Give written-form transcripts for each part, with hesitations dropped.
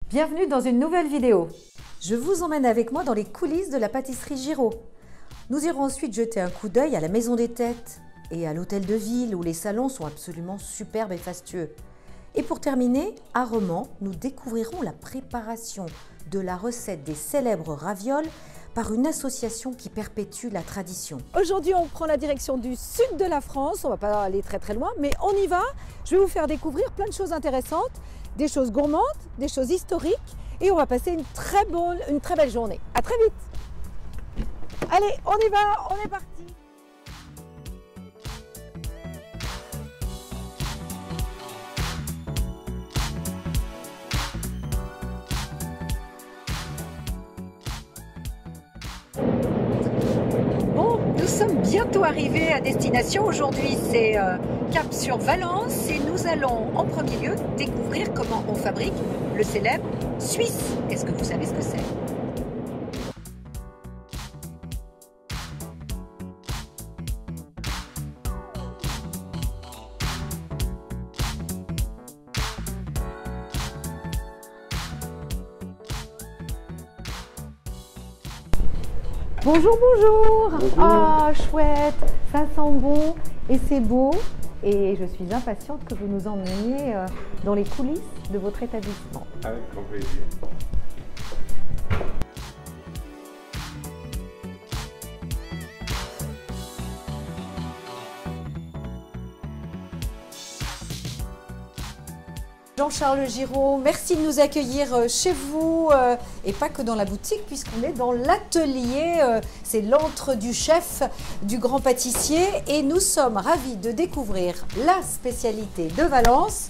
Bienvenue dans une nouvelle vidéo. Je vous emmène avec moi dans les coulisses de la pâtisserie Giraud. Nous irons ensuite jeter un coup d'œil à la Maison des Têtes et à l'Hôtel de Ville où les salons sont absolument superbes et fastueux. Et pour terminer, à Romans, nous découvrirons la préparation de la recette des célèbres ravioles par une association qui perpétue la tradition. Aujourd'hui, on prend la direction du sud de la France. On ne va pas aller très loin, mais on y va. Je vais vous faire découvrir plein de choses intéressantes, des choses gourmandes, des choses historiques, et on va passer une très belle journée. À très vite. Allez, on y va, on est parti. Nous sommes bientôt arrivés à destination. Aujourd'hui, c'est cap sur Valence et nous allons en premier lieu découvrir comment on fabrique le célèbre Suisse. Est-ce que vous savez ce que c'est ? Bonjour, bonjour, bonjour. Ah, chouette, ça sent bon et c'est beau. Et je suis impatiente que vous nous emmeniez dans les coulisses de votre établissement. Avec grand plaisir. Jean-Charles Giraud, merci de nous accueillir chez vous et pas que dans la boutique puisqu'on est dans l'atelier, c'est l'antre du chef, du grand pâtissier et nous sommes ravis de découvrir la spécialité de Valence,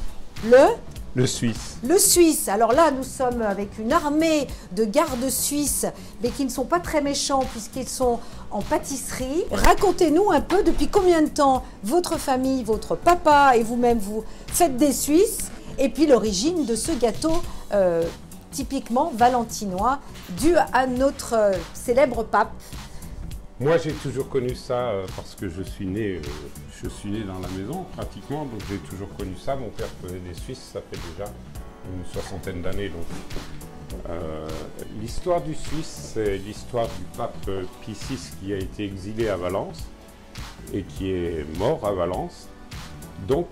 le Suisse. Le Suisse. Alors là, nous sommes avec une armée de gardes suisses, mais qui ne sont pas très méchants puisqu'ils sont en pâtisserie. Racontez-nous un peu depuis combien de temps votre famille, votre papa et vous-même, vous faites des Suisses. Et puis l'origine de ce gâteau typiquement valentinois, dû à notre célèbre pape. Moi, j'ai toujours connu ça parce que je suis né dans la maison pratiquement, donc j'ai toujours connu ça. Mon père faisait des Suisses, ça fait déjà une 60aine d'années. L'histoire du Suisse, c'est l'histoire du pape Pie VI qui a été exilé à Valence et qui est mort à Valence. Donc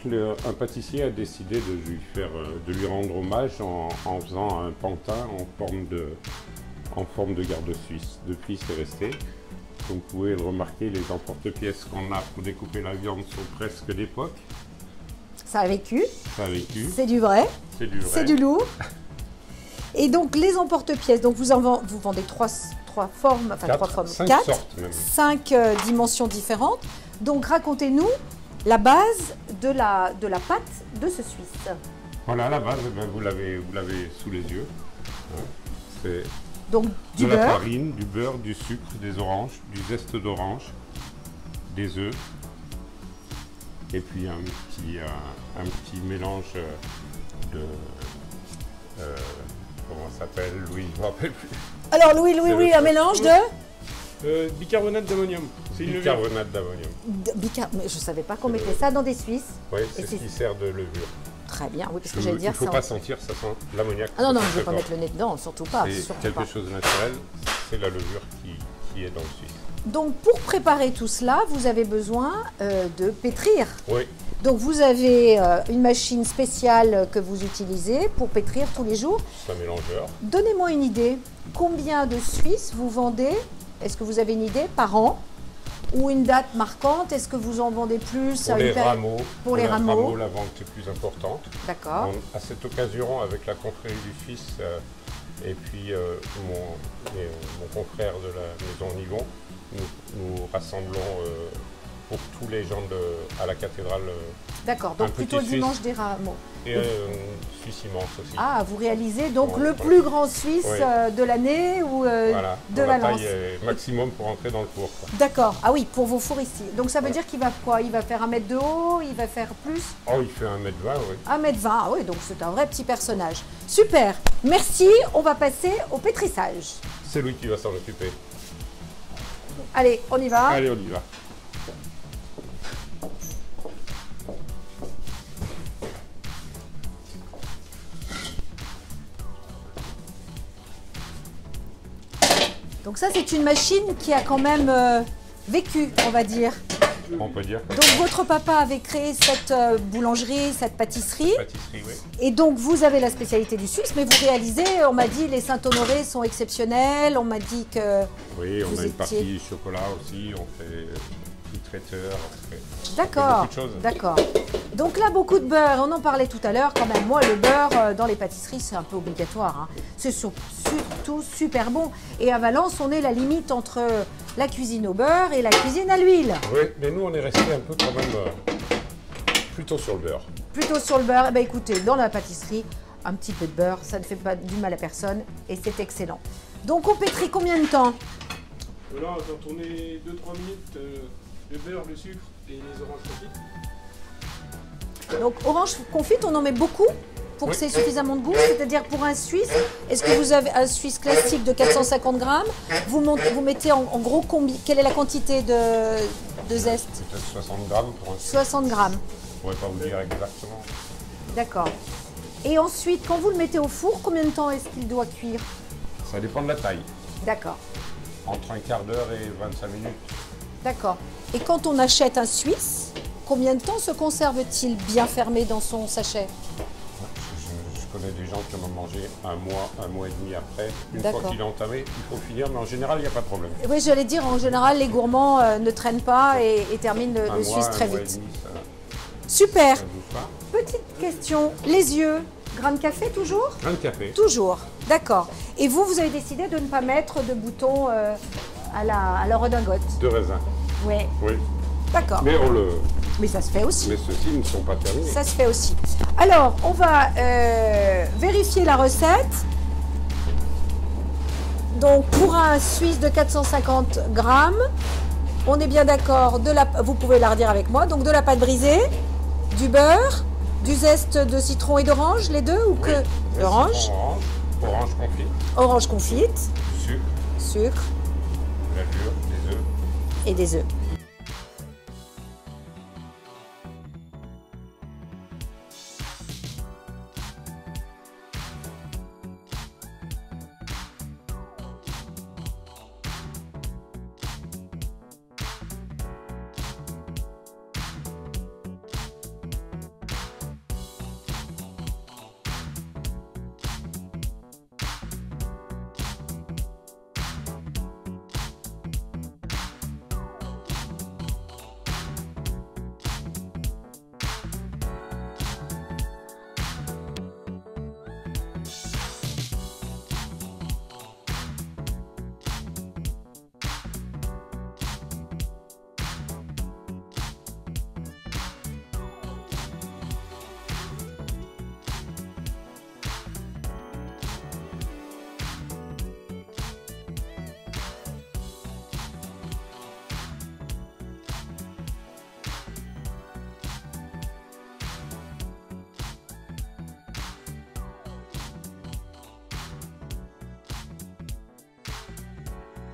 un pâtissier a décidé de lui rendre hommage en faisant un pantin en forme de garde suisse. Depuis, c'est resté. Donc vous pouvez le remarquer, les emporte-pièces qu'on a pour découper la viande sont presque d'époque. Ça a vécu. Ça a vécu. C'est du vrai. C'est du vrai. C'est du lourd. Et donc les emporte-pièces, donc vous vendez trois formes, enfin quatre, sortes même. 5 dimensions différentes. Donc racontez-nous la base de la pâte de ce Suisse. Voilà, la base, vous l'avez sous les yeux. C'est donc de la farine, du beurre, du sucre, des oranges, du zeste d'orange, des œufs, et puis un petit mélange de comment ça s'appelle, Louis, je ne me rappelle plus. Alors Louis, un mélange de bicarbonate d'ammonium. C'est une bicarbonate d'ammonium. Mais je ne savais pas qu'on mettait ça dans des Suisses. Oui, c'est ce qui sert de levure. Très bien, oui, parce que j'allais dire ça. Il ne faut pas sentir, ça sent l'ammoniac. Ah non, je ne vais pas mettre le nez dedans, surtout pas. C'est quelque chose de naturel, c'est la levure qui est dans le Suisse. Donc pour préparer tout cela, vous avez besoin de pétrir. Oui. Donc vous avez une machine spéciale que vous utilisez pour pétrir tous les jours. C'est un mélangeur. Donnez-moi une idée, combien de Suisses vous vendez? Est-ce que vous avez une idée par an? Ou une date marquante? Est-ce que vous en vendez plus? Pour les rameaux. Pour les rameaux, la vente est plus importante. D'accord. À cette occasion, avec la confrérie du Suisse et puis mon confrère de la maison Nivon, nous rassemblons pour tous les gens à la cathédrale. D'accord, donc plutôt le dimanche des rameaux. Et Suisse immense aussi. Ah, vous réalisez donc le plus grand Suisse de l'année ou voilà, de Valence. La taille maximum pour entrer dans le four. D'accord, ah oui, pour vos fours ici. Donc ça veut dire qu'il va quoi? Il va faire 1 mètre de haut, il va faire plus? Oh, il fait 1,20 m, oui. 1,20 m, oui, donc c'est un vrai petit personnage. Super, merci, on va passer au pétrissage. C'est lui qui va s'en occuper. Allez, on y va. Allez, on y va. Donc ça, c'est une machine qui a quand même vécu, on va dire. On peut dire. Donc votre papa avait créé cette boulangerie, cette pâtisserie. Pâtisserie, oui. Et donc vous avez la spécialité du Suisse, mais vous réalisez, on m'a dit, les Saint-Honoré sont exceptionnels, on m'a dit que... Oui, on vous a une étiez- partie chocolat aussi, on fait tout traiteur, on fait D'accord, beaucoup de choses. d'accord. Donc là, beaucoup de beurre, on en parlait tout à l'heure quand même. Moi, le beurre dans les pâtisseries, c'est un peu obligatoire, hein. C'est surtout super bon. Et à Valence, on est la limite entre la cuisine au beurre et la cuisine à l'huile. Oui, mais nous on est resté un peu quand même plutôt sur le beurre. Plutôt sur le beurre. Eh ben, écoutez, dans la pâtisserie, un petit peu de beurre, ça ne fait pas du mal à personne et c'est excellent. Donc on pétrit combien de temps? Là, on va tourner 2-3 minutes le beurre, le sucre et les oranges confites. Donc orange confite, on en met beaucoup pour que Oui. c'est suffisamment de goût. C'est-à-dire pour un Suisse, est-ce que vous avez un Suisse classique de 450 grammes? Vous mettez en gros quelle est la quantité de zeste? Peut-être 60 grammes pour un 60 grammes. Je pourrais pas vous dire exactement. D'accord. Et ensuite, quand vous le mettez au four, combien de temps est-ce qu'il doit cuire? Ça dépend de la taille. D'accord. Entre un quart d'heure et 25 minutes. D'accord. Et quand on achète un Suisse, combien de temps se conserve-t-il bien fermé dans son sachet? Je connais des gens qui en ont mangé un mois et demi après. Une D'accord. fois qu'il est entamé, il faut finir, mais en général, il n'y a pas de problème. Oui, j'allais dire, en général, les gourmands ne traînent pas et terminent le Un mois, Suisse très un mois et vite. demi, ça Super. ne bouge pas. Petite question, les yeux, grain de café toujours? Un café. Toujours, d'accord. Et vous avez décidé de ne pas mettre de bouton à la redingote? De raisin. Oui, Oui. d'accord. Mais ça se fait aussi. Mais ceux-ci ne sont pas terminés. Ça se fait aussi. Alors, on va vérifier la recette. Donc, pour un Suisse de 450 grammes, on est bien d'accord, vous pouvez la redire avec moi, donc de la pâte brisée, du beurre, du zeste de citron et d'orange, les deux, ou que Oui. d'orange, Orange confit, orange confite, sucre, sucre levure, des œufs. et des œufs.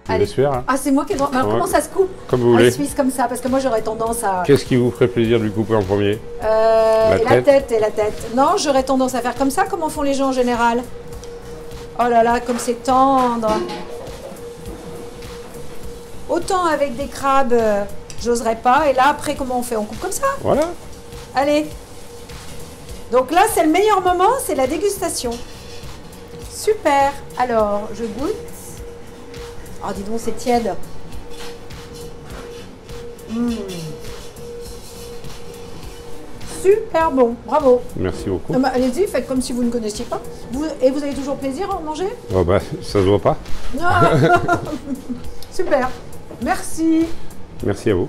Je vous laisse faire. Hein. Ah, c'est moi qui ai droit. Alors, Ouais. comment ça se coupe? Comme vous Un voulez. Suisse comme ça, parce que moi j'aurais tendance à. Qu'est-ce qui vous ferait plaisir de lui couper en premier? La tête. tête et la tête. Non, j'aurais tendance à faire comme ça. Comment font les gens en général? Oh là là, comme c'est tendre. Autant avec des crabes, j'oserais pas. Et là, après, comment on fait? On coupe comme ça? Voilà. Allez. Donc là, c'est le meilleur moment, c'est la dégustation. Super. Alors, je goûte. Oh, dis donc, c'est tiède. Super bon, bravo. Merci beaucoup. Allez-y, faites comme si vous ne connaissiez pas. Et vous avez toujours plaisir à en manger? Oh bah, ça se voit pas. Ah. Super, merci. Merci à vous.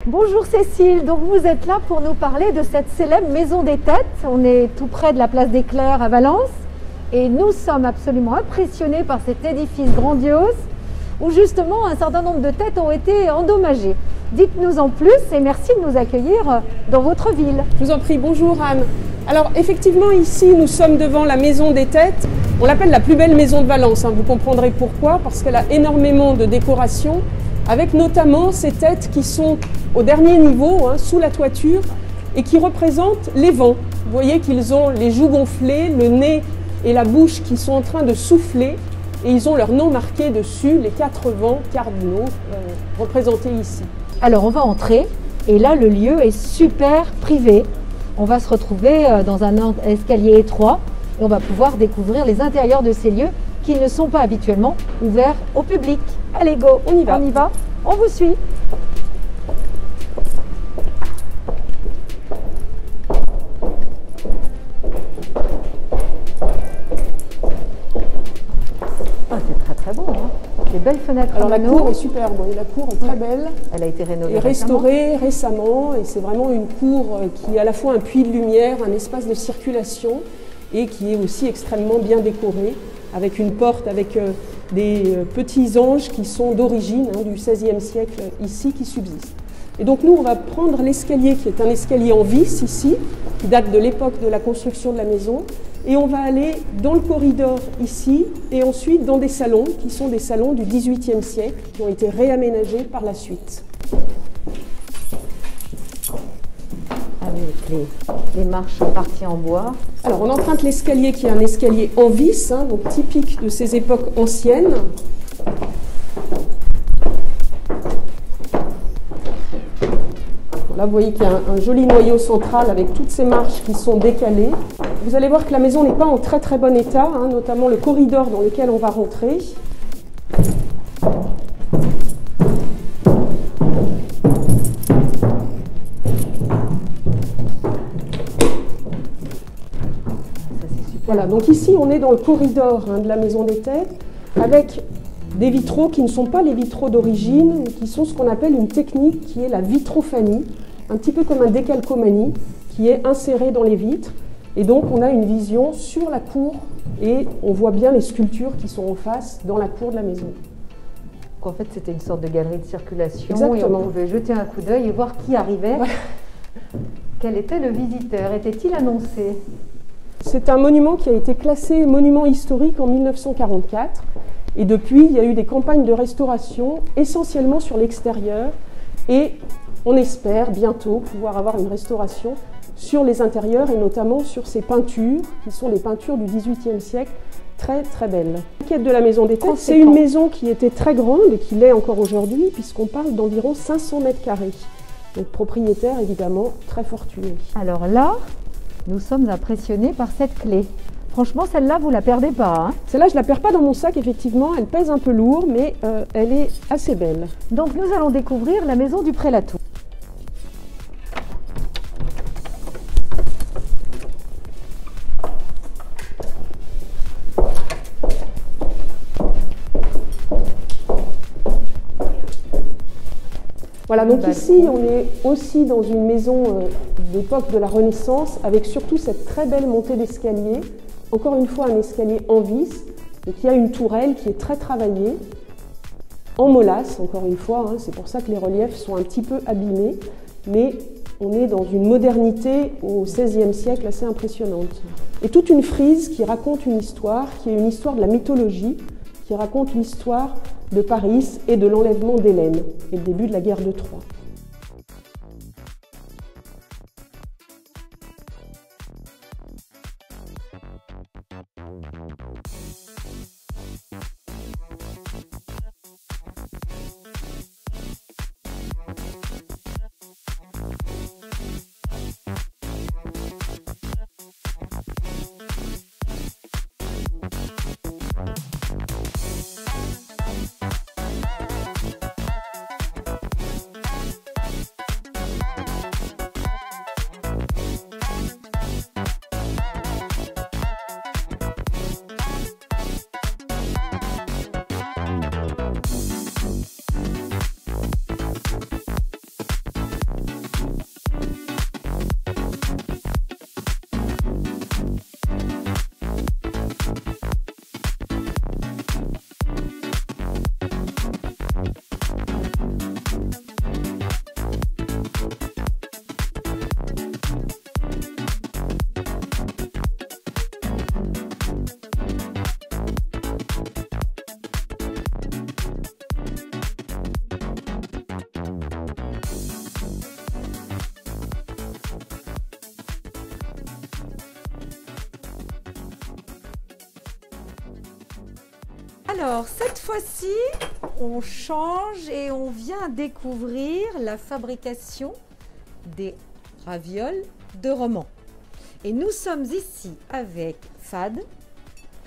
Bonjour Cécile, donc vous êtes là pour nous parler de cette célèbre Maison des Têtes. On est tout près de la place des Clercs à Valence et nous sommes absolument impressionnés par cet édifice grandiose où justement un certain nombre de têtes ont été endommagées. Dites-nous en plus et merci de nous accueillir dans votre ville. Je vous en prie, bonjour Anne. Alors effectivement ici nous sommes devant la Maison des Têtes. On l'appelle la plus belle maison de Valence, hein. Vous comprendrez pourquoi, parce qu'elle a énormément de décorations, avec notamment ces têtes qui sont au dernier niveau, hein, sous la toiture, et qui représentent les vents. Vous voyez qu'ils ont les joues gonflées, le nez et la bouche qui sont en train de souffler et ils ont leur nom marqué dessus, les 4 vents cardinaux représentés ici. Alors on va entrer et là le lieu est super privé. On va se retrouver dans un escalier étroit et on va pouvoir découvrir les intérieurs de ces lieux qui ne sont pas habituellement ouverts au public. Allez go, on y va, on vous suit. Ah, c'est très beau, hein. Des belles fenêtres. Alors la cour est superbe, la cour est très belle. Elle a été rénovée et restaurée récemment et c'est vraiment une cour qui est à la fois un puits de lumière, un espace de circulation et qui est aussi extrêmement bien décorée avec une porte avec des petits anges qui sont d'origine du XVIe siècle ici qui subsistent. Et donc nous on va prendre l'escalier qui est un escalier en vis ici, qui date de l'époque de la construction de la maison. Et on va aller dans le corridor ici et ensuite dans des salons qui sont des salons du XVIIIe siècle qui ont été réaménagés par la suite. Avec les marches en partie en bois. Alors on emprunte l'escalier qui est un escalier en vis, donc typique de ces époques anciennes. Là, vous voyez qu'il y a un joli noyau central avec toutes ces marches qui sont décalées. Vous allez voir que la maison n'est pas en très très bon état, notamment le corridor dans lequel on va rentrer. Voilà, donc ici on est dans le corridor de la maison des têtes avec des vitraux qui ne sont pas les vitraux d'origine, qui sont ce qu'on appelle une technique qui est la vitrophanie, un petit peu comme un décalcomanie qui est inséré dans les vitres. Et donc on a une vision sur la cour et on voit bien les sculptures qui sont en face dans la cour de la maison. Donc en fait c'était une sorte de galerie de circulation. Exactement. Et on pouvait jeter un coup d'œil et voir qui arrivait. Ouais. Quel était le visiteur? Était-il annoncé? C'est un monument qui a été classé monument historique en 1944. Et depuis, il y a eu des campagnes de restauration, essentiellement sur l'extérieur. Et on espère bientôt pouvoir avoir une restauration sur les intérieurs et notamment sur ces peintures, qui sont des peintures du XVIIIe siècle, très très belles. La quête de la maison des têtes, c'est une maison qui était très grande et qui l'est encore aujourd'hui, puisqu'on parle d'environ 500 mètres carrés. Donc propriétaire évidemment très fortuné. Alors là, nous sommes impressionnés par cette clé. Franchement, celle-là, vous la perdez pas. Hein. Celle-là, je ne la perds pas dans mon sac, effectivement. Elle pèse un peu lourd, mais elle est assez belle. Donc, nous allons découvrir la maison du Pré-Latour. Voilà, donc ici, on est aussi dans une maison d'époque de la Renaissance, avec surtout cette très belle montée d'escalier. Encore une fois, un escalier en vis, et qui a une tourelle qui est très travaillée, en molasse, encore une fois, c'est pour ça que les reliefs sont un petit peu abîmés, mais on est dans une modernité au XVIe siècle assez impressionnante. Et toute une frise qui raconte une histoire, qui est une histoire de la mythologie, qui raconte l'histoire de Paris et de l'enlèvement d'Hélène, et le début de la guerre de Troie. Alors, cette fois-ci, on change et on vient découvrir la fabrication des ravioles de roman. Et nous sommes ici avec Fad,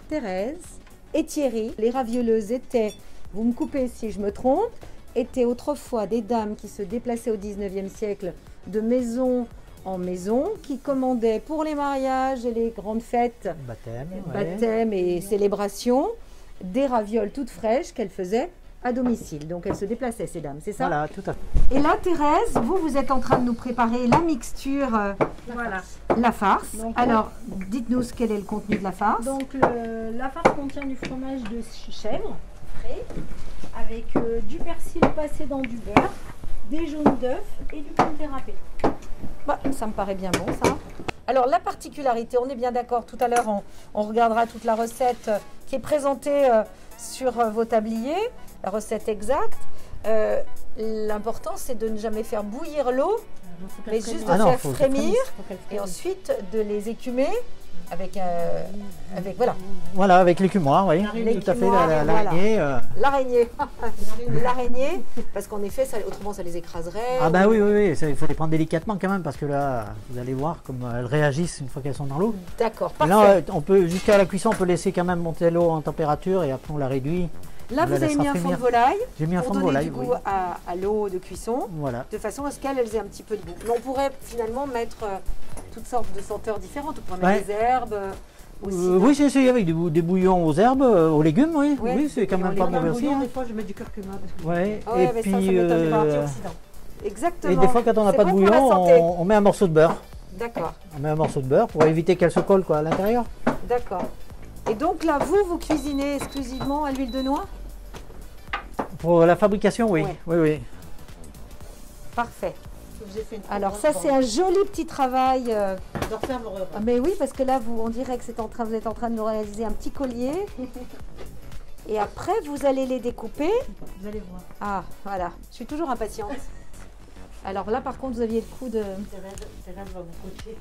Thérèse et Thierry. Les ravioleuses étaient, vous me coupez si je me trompe, étaient autrefois des dames qui se déplaçaient au 19e siècle de maison en maison, qui commandaient pour les mariages et les grandes fêtes, baptêmes et célébrations, des ravioles toutes fraîches qu'elles faisaient à domicile. Donc elles se déplaçaient, ces dames, c'est ça? Voilà, tout à fait. Et là, Thérèse, vous êtes en train de nous préparer la mixture, Voilà. la farce. Donc, alors, dites-nous quel est le contenu de la farce. Donc la farce contient du fromage de chèvre frais avec du persil passé dans du beurre, des jaunes d'œufs et du comté râpé. Bah, ça me paraît bien bon, ça. Alors, la particularité, on est bien d'accord, tout à l'heure, on regardera toute la recette qui est présentée sur vos tabliers, la recette exacte. L'important, c'est de ne jamais faire bouillir l'eau, mais juste de faire frémir et ensuite de les écumer avec voilà. Voilà, avec l'écumoire, oui. Tout à fait, l'araignée. L'araignée. L'araignée, parce qu'en effet, autrement, ça les écraserait. Ah bah oui, il faut les prendre délicatement quand même, parce que là, vous allez voir comme elles réagissent une fois qu'elles sont dans l'eau. D'accord, parfait. Là, on peut, jusqu'à la cuisson, on peut laisser quand même monter l'eau en température et après on la réduit. Là, vous avez mis un fond de volaille. J'ai mis un fond de volaille, pour donner du goût à l'eau de cuisson, voilà. De façon à ce qu'elle ait un petit peu de goût. Mais on pourrait finalement mettre toutes sortes de senteurs différentes. On pourrait mettre des herbes aussi. Oui, c'est avec des bouillons aux herbes, aux légumes, oui. Ouais. Oui, c'est quand même pas mauvais aussi. Des fois, je mets du curcuma. Ouais. Et puis, ça m'étonne pas, antioxydant. Exactement. Et des fois, quand on n'a pas de bouillon, on met un morceau de beurre. D'accord. On met un morceau de beurre pour éviter qu'elle se colle à l'intérieur. D'accord. Et donc là, vous cuisinez exclusivement à l'huile de noix? Pour la fabrication, oui. Ouais. Oui. Parfait. Alors ça, c'est un joli petit travail. Mais oui, parce que là, on dirait que vous êtes en train de nous réaliser un petit collier. Et après, vous allez les découper. Vous allez voir. Ah, voilà. Je suis toujours impatiente. Alors là, par contre, vous aviez le coup de... Thérèse va vous coacher.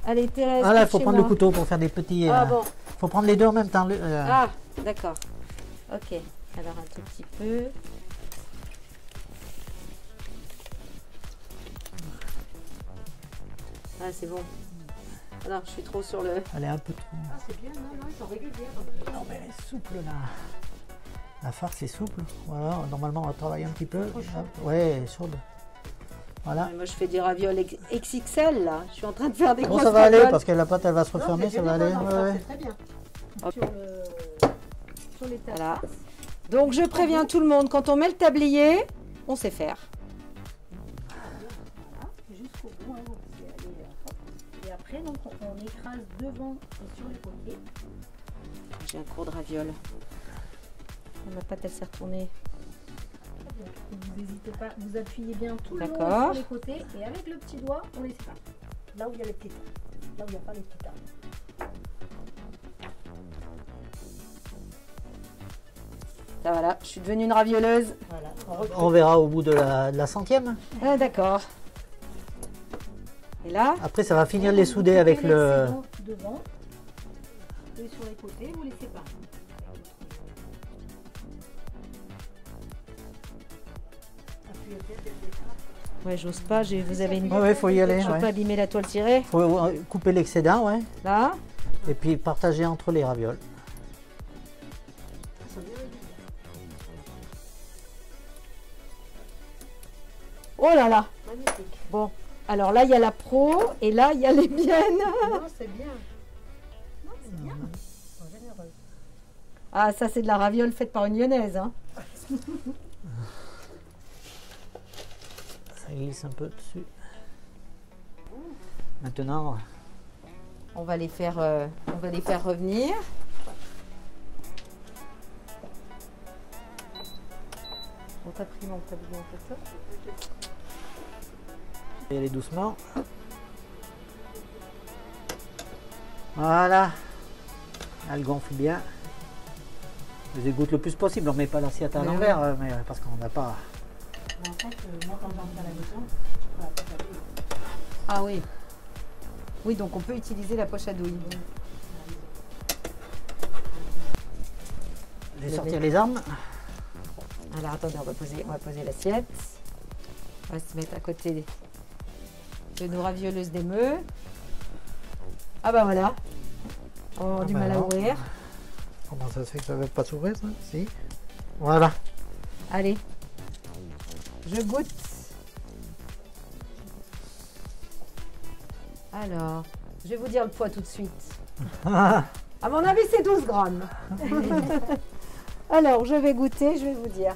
Allez, Thérèse. Ah là, il faut prendre le couteau pour faire des petits... Ah bon. Il faut prendre les deux en même temps. Ah, d'accord. Ok. Alors un tout petit peu. Ah, c'est bon. Alors, je suis trop sur le... Elle est un peu trop... Ah, c'est bien, non, ils sont réguliers. Non, mais elle est souple, là. La farce est souple. Voilà, normalement, on va travailler un petit peu. Ouais, chaude. Voilà. Moi, je fais des ravioles XXL, là. Je suis en train de faire des grosses ça va aller, ravioles. parce que la pâte, elle va se refermer, ça va aller. C'est très bien. Sur les tables. Voilà. Donc, je préviens tout le monde, quand on met le tablier, on sait faire. Jusqu'au bout, hein, et après, donc, on écrase devant et sur les côtés. J'ai un cours de ravioles. Ma pâte, elle s'est retournée. Vous n'hésitez pas, vous appuyez bien tout le long D'accord. sur les côtés et avec le petit doigt, on les sépare. Là où il y a les petits tas. Là où il n'y a pas les petits tas. Ça, voilà, je suis devenue une ravioleuse. Voilà. On verra au bout de la centième. Ah, d'accord. Et là, Après, ça va finir de les souder avec le... Devant et sur les côtés, vous les séparez. ouais, j'ose pas, vous avez une... Ouais, faut y aller. Je ne veux pas abîmer la toile cirée. Faut couper l'excédent, ouais. Là. Et puis partager entre les ravioles. Oh là là. Magnifique. Bon, alors là, il y a la pro et là, il y a les miennes. Non, c'est bien. Non, c'est bien. Généreuse. Ah, ça, c'est de la raviole faite par une lyonnaise. Hein. Ça glisse un peu dessus. Maintenant, on va les faire revenir. On t'a pris mon tablier en fait. y aller doucement. Voilà. Elle gonfle bien. Je les égoutte le plus possible. On ne met pas l'assiette à l'envers, mais parce qu'on n'a pas... En fait, moi, quand j'en fais à la maison, je peux la poche à douille. Ah oui. Oui, donc on peut utiliser la poche à douille. Je vais sortir les armes. Alors attendez, on va poser l'assiette. On va se mettre à côté de nos ravioleuses d'émeu. Ah bah voilà. On a du mal à ouvrir. Comment ça se fait que ça ne veut pas s'ouvrir ça? Si. Voilà. Allez. Je goûte. Alors, je vais vous dire le poids tout de suite. À mon avis, c'est 12 grammes. Alors, je vais goûter, je vais vous dire.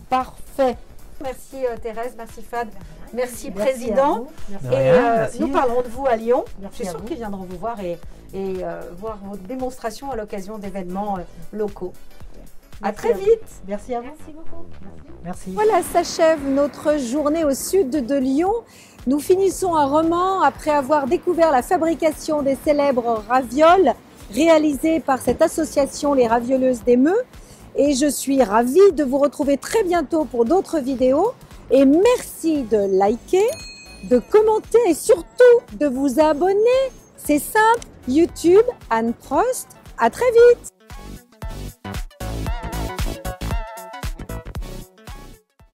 Parfait. Merci Thérèse, merci Fad, merci Président. De Et rien, merci. nous parlerons de vous à Lyon. Merci Je suis à sûre vous. qu'ils viendront vous voir et voir vos démonstrations à l'occasion d'événements locaux. À très vite. Merci à vous. Merci beaucoup. Merci. Voilà, s'achève notre journée au sud de Lyon. Nous finissons un roman après avoir découvert la fabrication des célèbres ravioles réalisées par cette association Les Ravioleuses d'Emeu. Et je suis ravie de vous retrouver très bientôt pour d'autres vidéos. Et merci de liker, de commenter et surtout de vous abonner. C'est simple, YouTube, Anne Prost. À très vite.